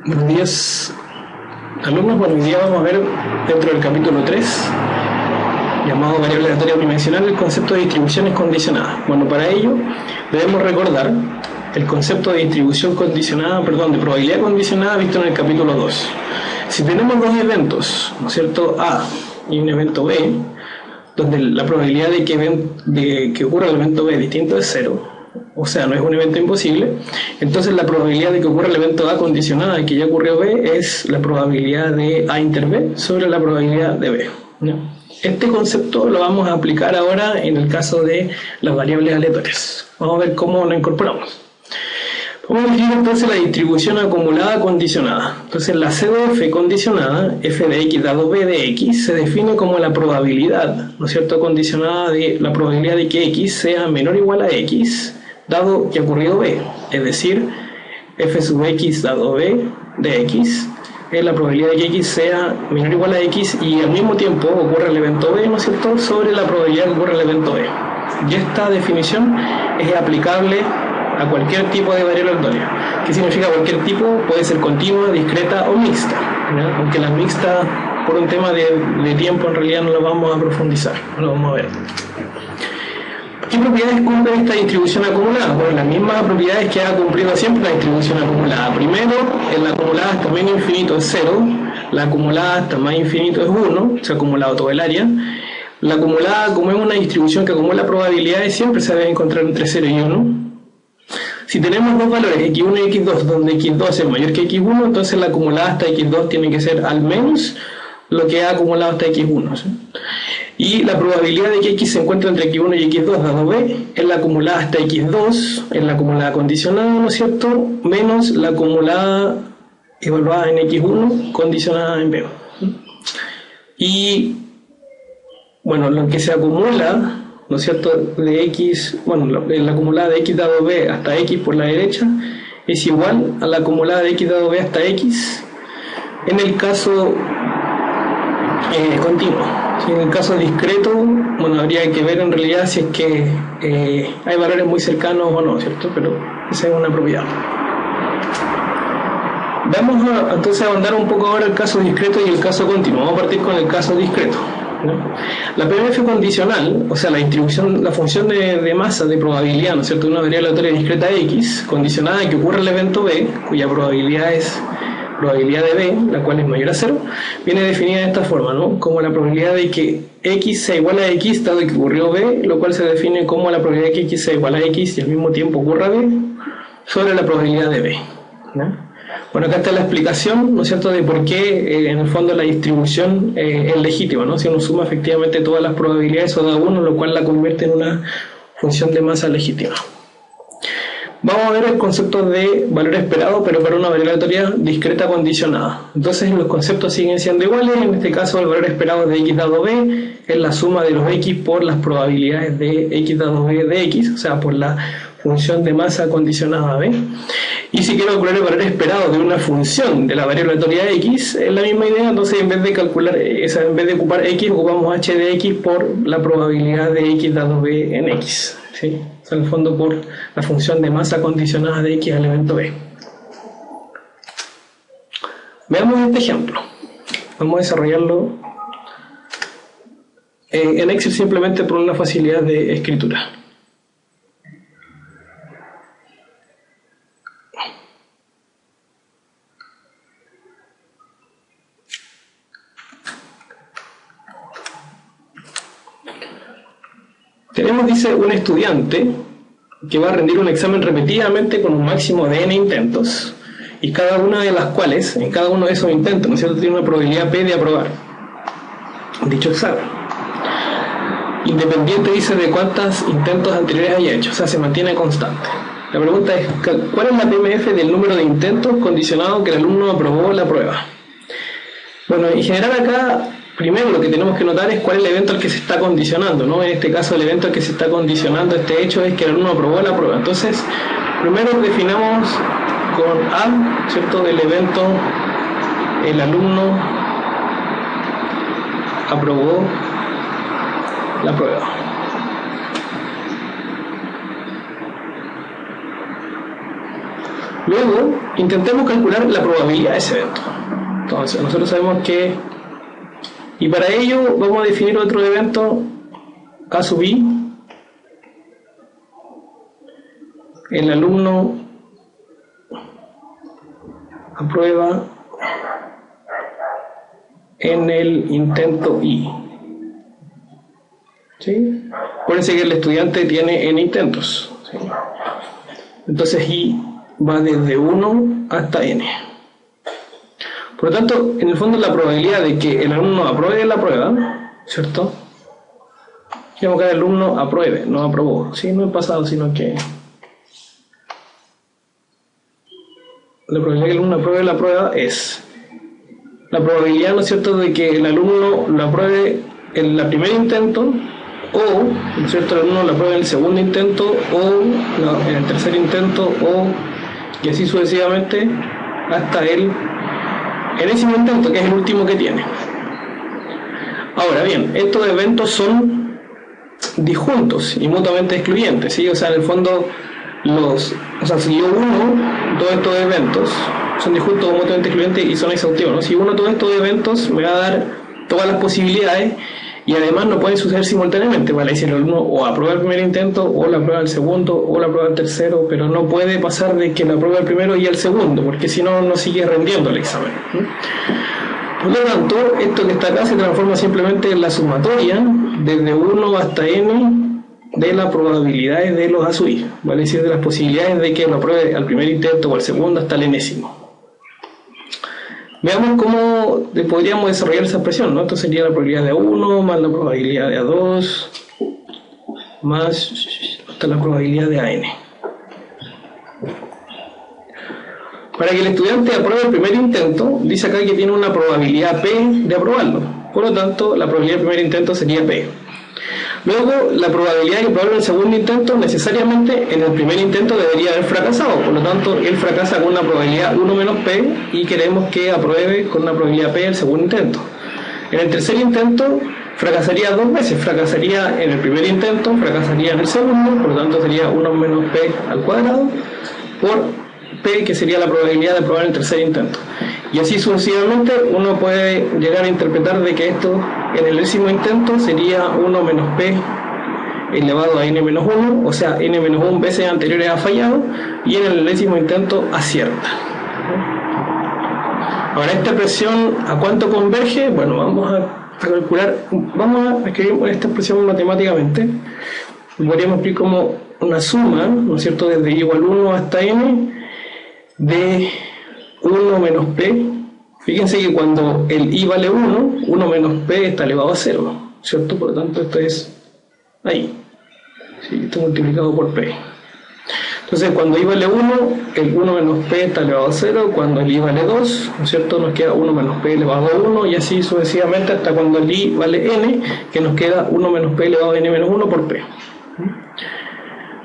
Buenos días, alumnos. Bueno, hoy día vamos a ver dentro del capítulo 3, llamado variable aleatoria bidimensional, el concepto de distribuciones condicionadas. Bueno, para ello debemos recordar el concepto de distribución condicionada, de probabilidad condicionada visto en el capítulo 2. Si tenemos dos eventos, ¿no es cierto?, A y un evento B, donde la probabilidad de que ocurra el evento B distinto es 0, o sea, no es un evento imposible, entonces la probabilidad de que ocurra el evento A condicionada y que ya ocurrió B es la probabilidad de A inter B sobre la probabilidad de B, ¿no? Este concepto lo vamos a aplicar ahora en el caso de las variables aleatorias. Vamos a ver cómo lo incorporamos. Vamos a definir entonces la distribución acumulada condicionada. Entonces la C de F condicionada, F de X dado B de X, se define como la probabilidad, ¿no es cierto?, condicionada de la probabilidad de que X sea menor o igual a X, dado que ha ocurrido B. Es decir, F sub X dado B de X es la probabilidad de que X sea menor o igual a X y al mismo tiempo ocurre el evento B, ¿no es cierto?, sobre la probabilidad de que ocurra el evento B. Y esta definición es aplicable a cualquier tipo de variable aleatoria. ¿Qué significa cualquier tipo? Puede ser continua, discreta o mixta, ¿no? Aunque la mixta, por un tema de tiempo, en realidad no la vamos a profundizar, no lo vamos a ver. ¿Qué propiedades cumple esta distribución acumulada? Bueno, las mismas propiedades que ha cumplido siempre la distribución acumulada. Primero, en la acumulada hasta menos infinito es 0, la acumulada hasta más infinito es 1, se ha acumulado todo el área. La acumulada, como es una distribución que acumula probabilidades, siempre se debe encontrar entre 0 y 1. Si tenemos dos valores, x1 y x2, donde x2 es mayor que x1, entonces la acumulada hasta x2 tiene que ser al menos lo que ha acumulado hasta x1, ¿sí? Y la probabilidad de que x se encuentre entre x1 y x2 dado b es la acumulada hasta x2, es la acumulada condicionada, ¿no es cierto?, menos la acumulada evaluada en x1 condicionada en b. Y bueno, lo que se acumula, ¿no es cierto?, de x, bueno, la acumulada de x dado b hasta x por la derecha es igual a la acumulada de x dado b hasta x en el caso continuo. Si en el caso discreto, bueno, habría que ver en realidad si es que hay valores muy cercanos o no, ¿cierto? Pero esa es una propiedad. Vamos entonces a ahondar un poco ahora el caso discreto y el caso continuo. Vamos a partir con el caso discreto, ¿no? La PMF condicional, o sea, la distribución, la función de masa de probabilidad, ¿no es cierto?, de una variable aleatoria discreta X, condicionada a que ocurra el evento B, cuya probabilidad es probabilidad de B, la cual es mayor a 0, viene definida de esta forma, ¿no?, como la probabilidad de que X sea igual a X dado que ocurrió B, lo cual se define como la probabilidad de que X sea igual a X y al mismo tiempo ocurra B sobre la probabilidad de B, ¿no? Bueno, acá está la explicación, ¿no es cierto?, de por qué en el fondo la distribución es legítima, ¿no? Si uno suma efectivamente todas las probabilidades, eso da 1, lo cual la convierte en una función de masa legítima. Vamos a ver el concepto de valor esperado, pero para una variable aleatoria discreta condicionada. Entonces los conceptos siguen siendo iguales. En este caso el valor esperado de x dado b es la suma de los x por las probabilidades de x dado b de x, o sea, por la función de masa condicionada b. Y si quiero calcular el valor esperado de una función de la variable aleatoria x, es la misma idea. Entonces en vez de calcular esa, en vez de ocupar x, ocupamos h de x por la probabilidad de x dado b en x, ¿sí? O sea, en el fondo por la función de masa condicionada de x al evento b. Veamos este ejemplo. Vamos a desarrollarlo en Excel simplemente por una facilidad de escritura. Tenemos, dice, un estudiante que va a rendir un examen repetidamente con un máximo de n intentos y cada una de las cuales, en cada uno de esos intentos, ¿no es cierto?, tiene una probabilidad P de aprobar dicho examen, independiente, dice, de cuántos intentos anteriores haya hecho, o sea, se mantiene constante. La pregunta es, ¿cuál es la PMF del número de intentos condicionado que el alumno aprobó la prueba? Bueno, en general acá, primero lo que tenemos que notar es cuál es el evento al que se está condicionando, ¿no? En este caso el evento al que se está condicionando este hecho es que el alumno aprobó la prueba. Entonces, primero definamos con A, ¿cierto?, del evento el alumno aprobó la prueba. Luego, intentemos calcular la probabilidad de ese evento. Entonces, nosotros sabemos que, y para ello vamos a definir otro evento A sub i. El alumno aprueba en el intento i. ¿Sí? Acuérdense que el estudiante tiene n intentos. ¿Sí? Entonces i va desde 1 hasta n. Por lo tanto, en el fondo la probabilidad de que el alumno apruebe la prueba, ¿cierto? Digamos que el alumno apruebe, no aprobó. ¿Sí? No en pasado, sino que la probabilidad de que el alumno apruebe la prueba es la probabilidad, ¿no es cierto?, de que el alumno lo apruebe en el primer intento, o, ¿no es cierto?, el alumno lo apruebe en el segundo intento, o en el tercer intento, o y así sucesivamente hasta el enésimo intento, que es el último que tiene. Ahora bien, estos eventos son disjuntos y mutuamente excluyentes, ¿sí? O sea, en el fondo, si yo uno todos estos eventos son disjuntos o mutuamente excluyentes y son exhaustivos, ¿no? Si uno todos estos eventos me va a dar todas las posibilidades y además no pueden suceder simultáneamente, ¿vale? Si el alumno o aprueba el primer intento, o la aprueba el segundo, o la aprueba el tercero, pero no puede pasar de que la aprueba el primero y el segundo, porque si no, no sigue rendiendo el examen. Por lo tanto, esto que está acá se transforma simplemente en la sumatoria desde 1 hasta n de las probabilidades de los A sub i, ¿vale? Es decir, de las posibilidades de que lo apruebe al primer intento o al segundo hasta el enésimo. Veamos cómo podríamos desarrollar esa expresión, ¿no? Esto sería la probabilidad de A1 más la probabilidad de A2 más hasta la probabilidad de AN. Para que el estudiante apruebe el primer intento, dice acá que tiene una probabilidad P de aprobarlo. Por lo tanto, la probabilidad del primer intento sería P. Luego, la probabilidad de que apruebe el segundo intento, necesariamente en el primer intento debería haber fracasado. Por lo tanto, él fracasa con una probabilidad 1 menos P y queremos que apruebe con una probabilidad P el segundo intento. En el tercer intento, fracasaría dos veces. Fracasaría en el primer intento, fracasaría en el segundo, por lo tanto sería 1 menos P al cuadrado por P, que sería la probabilidad de aprobar el tercer intento. Y así sucesivamente uno puede llegar a interpretar de que esto en el décimo intento sería 1 menos P elevado a n menos 1, o sea, n menos 1 veces anteriores ha fallado, y en el décimo intento acierta. Ahora, esta expresión, ¿a cuánto converge? Bueno, vamos a calcular, vamos a escribir esta expresión matemáticamente. Podríamos escribir como una suma, ¿no es cierto?, desde i igual 1 hasta n de 1 menos P. Fíjense que cuando el i vale 1, 1 menos P está elevado a 0, ¿cierto? Por lo tanto, esto es ahí. ¿Sí? Esto multiplicado por P. Entonces, cuando i vale 1, el 1 menos P está elevado a 0. Cuando el i vale 2, ¿no es cierto?, nos queda 1 menos P elevado a 1, y así sucesivamente hasta cuando el i vale n, que nos queda 1 menos P elevado a n menos 1 por P.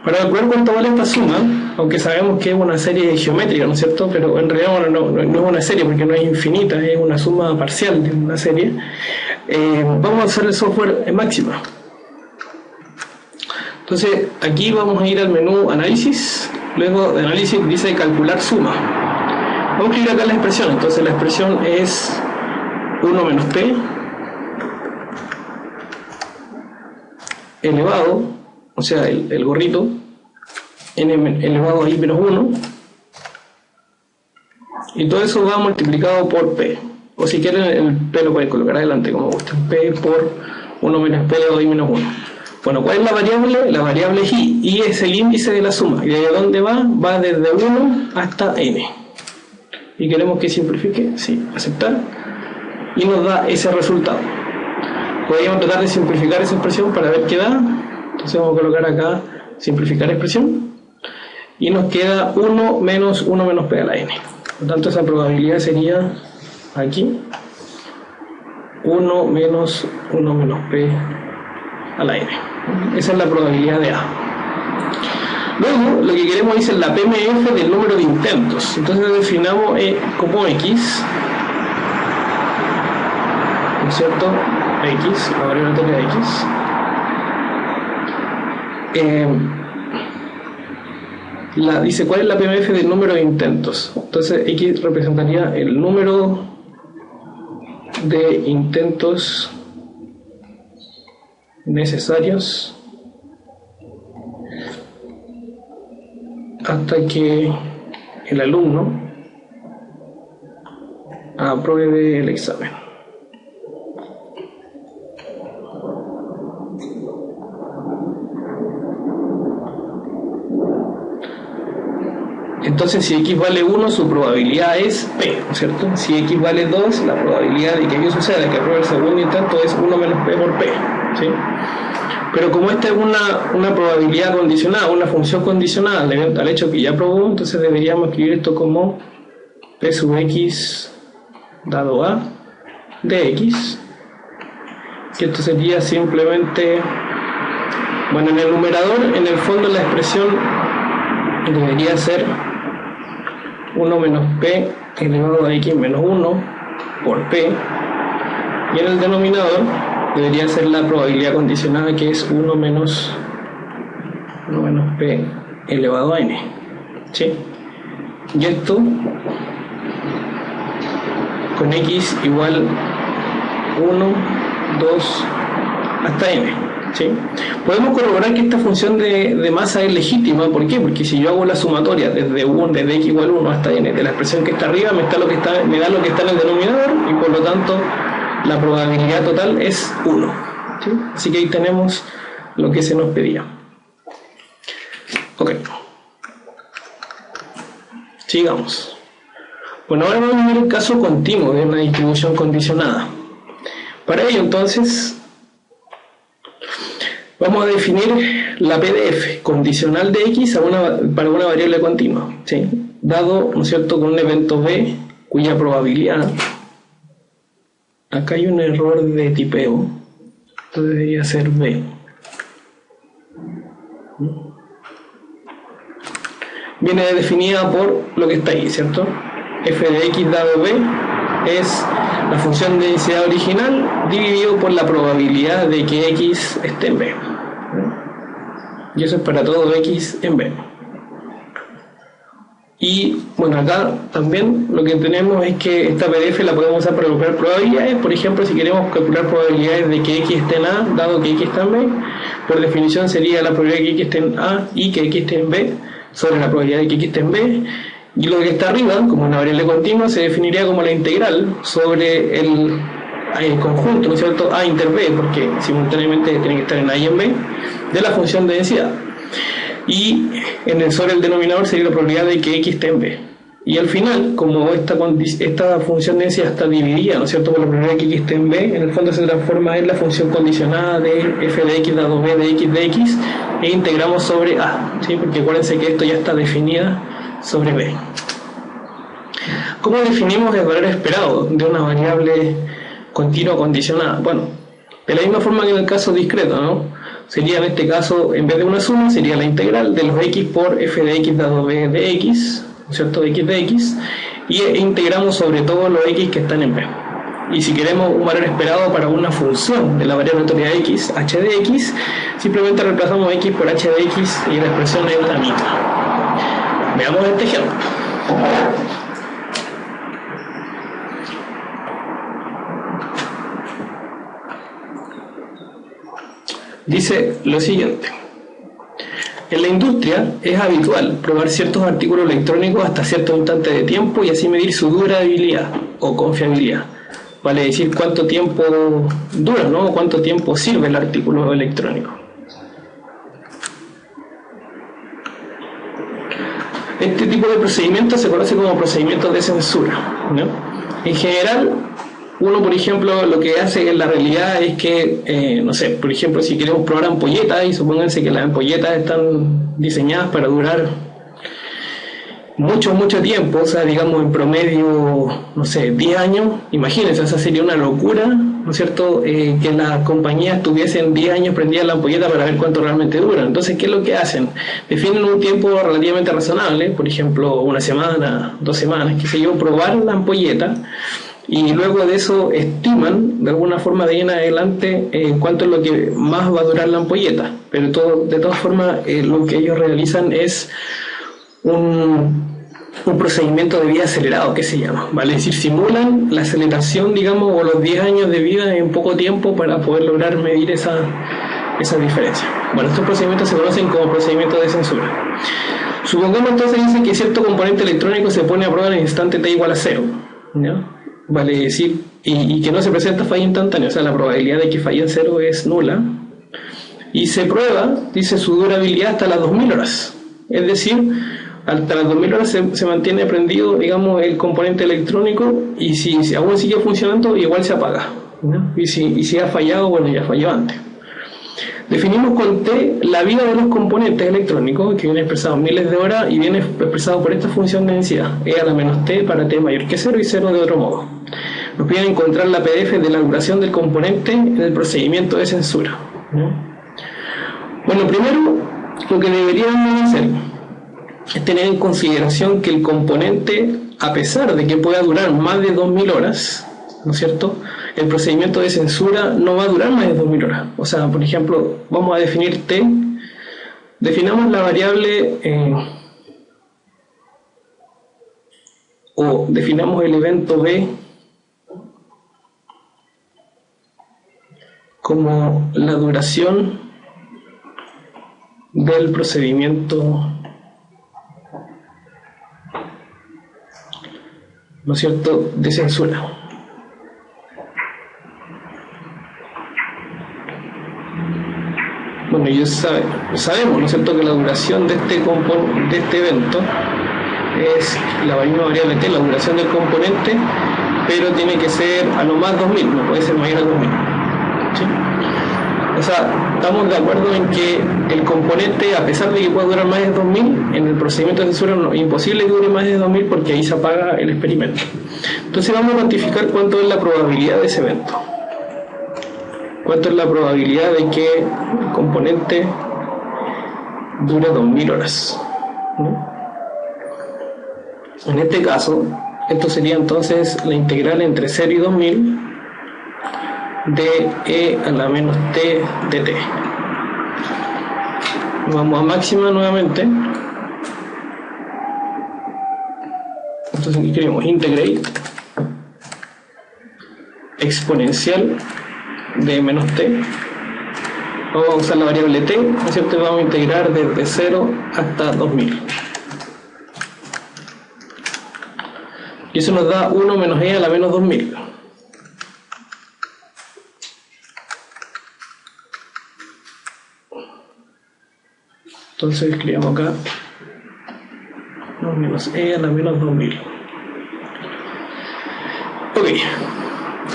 Para calcular cuánto vale esta suma, aunque sabemos que es una serie geométrica, ¿no es cierto?, pero en realidad no es una serie porque no es infinita, es una suma parcial de una serie, vamos a usar el software en Máxima. Entonces, aquí vamos a ir al menú Análisis, luego de Análisis dice Calcular suma. Vamos a escribir acá la expresión, entonces la expresión es 1 menos P elevado, o sea, el gorrito, n elevado a i menos 1, y todo eso va multiplicado por P, o si quieren el P lo pueden colocar adelante como gusten, P por 1 menos P elevado a i menos 1. Bueno, ¿cuál es la variable? La variable es i es el índice de la suma, y ¿de dónde va? Va desde 1 hasta n, y queremos que simplifique, sí, aceptar, y nos da ese resultado. Podríamos tratar de simplificar esa expresión para ver qué da. Entonces vamos a colocar acá simplificar expresión y nos queda 1 menos 1 menos P a la n. Por lo tanto, esa probabilidad sería aquí 1 menos 1 menos P a la n. Esa es la probabilidad de A. Luego lo que queremos es la PMF del número de intentos. Entonces definamos como X, ¿no es cierto? X, la variable de X. dice cuál es la PMF del número de intentos. Entonces X representaría el número de intentos necesarios hasta que el alumno apruebe el examen. Entonces, si X vale 1, su probabilidad es P, ¿no es cierto? Si X vale 2, la probabilidad de que aquello suceda, que apruebe el segundo intento, es 1 menos P por P, ¿sí? Pero como esta es una probabilidad condicionada, una función condicionada al hecho que ya probó, entonces deberíamos escribir esto como P sub X dado A de X, que esto sería simplemente, bueno, en el numerador, en el fondo la expresión debería ser 1 menos P elevado a X menos 1 por P, y en el denominador debería ser la probabilidad condicionada, que es 1 menos P elevado a N, ¿sí? Y esto con X igual 1, 2 hasta N, ¿sí? Podemos corroborar que esta función de masa es legítima. ¿Por qué? Porque si yo hago la sumatoria desde X igual 1 hasta N de la expresión que está arriba, me da lo que está en el denominador, y por lo tanto la probabilidad total es 1, ¿sí? Así que ahí tenemos lo que se nos pedía. Ok, sigamos. Bueno, ahora vamos a ver el caso continuo de una distribución condicionada. Para ello, entonces, vamos a definir la PDF condicional de X para una variable continua, ¿sí? Dado, ¿no es cierto?, con un evento B cuya probabilidad, acá hay un error de tipeo, esto debería ser B. Viene definida por lo que está ahí, ¿cierto? F de X dado B es la función de densidad original dividido por la probabilidad de que X esté en B. Y eso es para todo X en B. Y bueno, acá también lo que tenemos es que esta PDF la podemos usar para calcular probabilidades. Por ejemplo, si queremos calcular probabilidades de que X esté en A, dado que X está en B, por definición sería la probabilidad de que X esté en A y que X esté en B sobre la probabilidad de que X esté en B. Y lo que está arriba, como una variable continua, se definiría como la integral sobre el conjunto, ¿no es cierto?, A inter B, porque simultáneamente tiene que estar en A y en B, de la función de densidad. Y sobre el denominador sería la probabilidad de que X esté en B. Y al final, como esta función de densidad está dividida, ¿no es cierto?, por la probabilidad de que X esté en B, en el fondo se transforma en la función condicionada de f de X dado B de X, e integramos sobre A, ¿sí? Porque acuérdense que esto ya está definida sobre B. ¿Cómo definimos el valor esperado de una variable continua condicionada? Bueno, de la misma forma que en el caso discreto, ¿no? Sería en este caso, en vez de una suma, sería la integral de los X por f de X dado B de X, ¿no es cierto?, de X de X, y integramos sobre todo los X que están en B. Y si queremos un valor esperado para una función de la variable notoria X, h de X, simplemente reemplazamos X por h de X y la expresión es la misma. Veamos este ejemplo. Dice lo siguiente: en la industria es habitual probar ciertos artículos electrónicos hasta cierto instante de tiempo y así medir su durabilidad o confiabilidad. Vale decir cuánto tiempo dura, ¿no? O cuánto tiempo sirve el artículo electrónico. Este tipo de procedimientos se conoce como procedimientos de censura, ¿no? En general, uno, por ejemplo, lo que hace en la realidad es que, no sé, por ejemplo, si queremos probar ampolletas, y supónganse que las ampolletas están diseñadas para durar mucho tiempo, o sea, digamos en promedio, no sé, 10 años, imagínense, esa sería una locura, ¿no es cierto?, que las compañías tuviesen 10 años prendidas la ampolleta para ver cuánto realmente duran. Entonces, ¿qué es lo que hacen? Definen un tiempo relativamente razonable, por ejemplo, una semana, 2 semanas, qué sé yo, probar la ampolleta, y luego de eso estiman de alguna forma de ahí en adelante cuánto es lo que más va a durar la ampolleta. Pero de todas formas lo que ellos realizan es un procedimiento de vida acelerado, que se llama, ¿vale? Es decir, simulan la aceleración, digamos, o los 10 años de vida en poco tiempo para poder lograr medir esa diferencia. Bueno, estos procedimientos se conocen como procedimientos de censura. Supongamos entonces dice que cierto componente electrónico se pone a prueba en el instante t igual a 0, ¿ya? Vale decir, y que no se presenta falla instantánea, o sea, la probabilidad de que falle en 0 es nula, y se prueba, dice, su durabilidad hasta las 2000 horas, es decir, hasta las 2000 horas se mantiene prendido, digamos, el componente electrónico, y si aún sigue funcionando, igual se apaga, ¿no? Y si ha fallado, bueno, ya falló antes. Definimos con T la vida de los componentes electrónicos, que viene expresado en miles de horas y viene expresado por esta función de densidad, E a la menos T para T mayor que 0 y 0 de otro modo. Nos piden encontrar la PDF de la duración del componente en el procedimiento de censura, ¿no? Bueno, primero lo que deberíamos hacer es tener en consideración que el componente, a pesar de que pueda durar más de 2000 horas, ¿no es cierto?, el procedimiento de censura no va a durar más de 2000 horas. O sea, por ejemplo, vamos a definir T, definamos la variable o definamos el evento B como la duración del procedimiento, ¿no es cierto?, de censura. Bueno, ya sabemos, ¿no es cierto?, que la duración de este evento es la misma variable T, la duración del componente, pero tiene que ser a lo más 2000, no puede ser mayor a 2000. ¿Sí? O sea, estamos de acuerdo en que el componente, a pesar de que pueda durar más de 2000, en el procedimiento de censura es imposible que dure más de 2000 porque ahí se apaga el experimento. Entonces vamos a cuantificar cuánto es la probabilidad de ese evento. ¿Cuánto es la probabilidad de que el componente dure 2000 horas? ¿No? En este caso, esto sería entonces la integral entre 0 y 2000 de E a la menos T de T. Vamos a máxima nuevamente. Entonces aquí queremos integrate exponencial de menos T. Vamos a usar la variable T, ¿no es cierto? Vamos a integrar desde 0 hasta 2000. Y eso nos da 1 menos E a la menos 2000. Entonces escribamos acá 1 menos E a la menos 2000. Ok.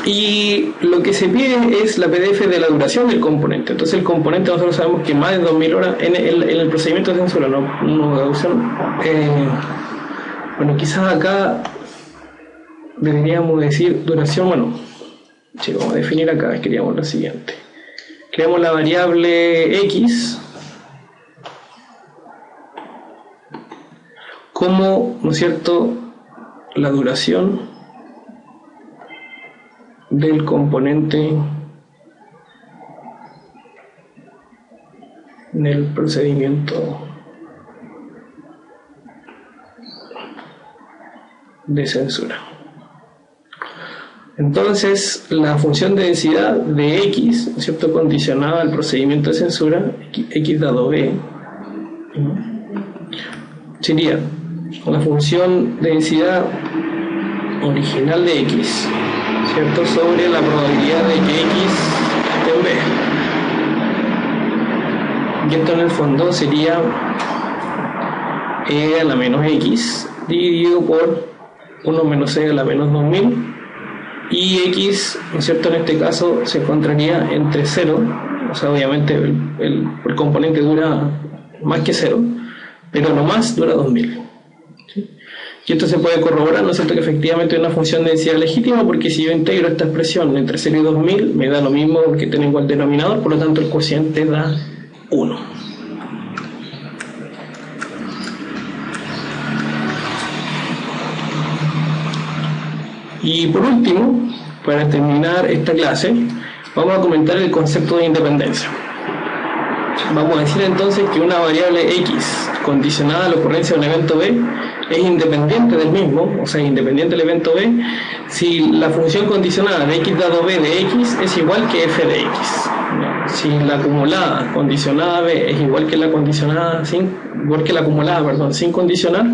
Y lo que se pide es la PDF de la duración del componente. Entonces el componente nosotros sabemos que más de 2000 horas en el procedimiento de censura, bueno, quizás acá deberíamos decir duración, bueno, sí, vamos a definir acá, queríamos lo siguiente. Creamos la variable X como, ¿no es cierto?, la duración del componente en el procedimiento de censura. Entonces la función de densidad de X, ¿no es cierto?, condicionada al procedimiento de censura, X dado B, sería la función de densidad original de X, ¿cierto?, sobre la probabilidad de que X esté en B. Y esto en el fondo sería E a la menos X dividido por 1 menos E a la menos 2000, y X, ¿no es cierto?, en este caso se encontraría entre 0, o sea, obviamente el componente dura más que 0, pero no más dura 2000. ¿Sí? Y esto se puede corroborar, ¿no es cierto?, que efectivamente es una función de densidad legítima, porque si yo integro esta expresión entre 0 y 2000, me da lo mismo que tengo igual denominador, por lo tanto el cociente da 1. Y por último, para terminar esta clase, vamos a comentar el concepto de independencia. Vamos a decir entonces que una variable X condicionada a la ocurrencia de un evento B es independiente del mismo, o sea, independiente del evento B, si la función condicionada de x dado B de x es igual que f de x. Si la acumulada condicionada B es igual que la condicionada igual que la acumulada, perdón, sin condicionar,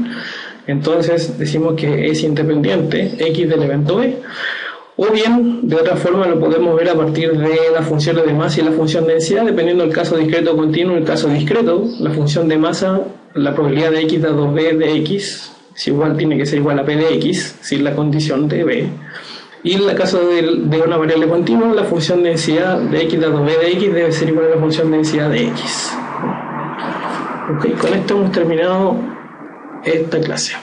entonces decimos que es independiente x del evento B. O bien, de otra forma, lo podemos ver a partir de las funciones de masa y la función de densidad, dependiendo del caso discreto o continuo. En el caso discreto, la función de masa, la probabilidad de x dado b de x, es igual, tiene que ser igual a p de x, sin la condición de b. Y en el caso de una variable continua, la función de densidad de x dado b de x debe ser igual a la función de densidad de x. Ok, con esto hemos terminado esta clase.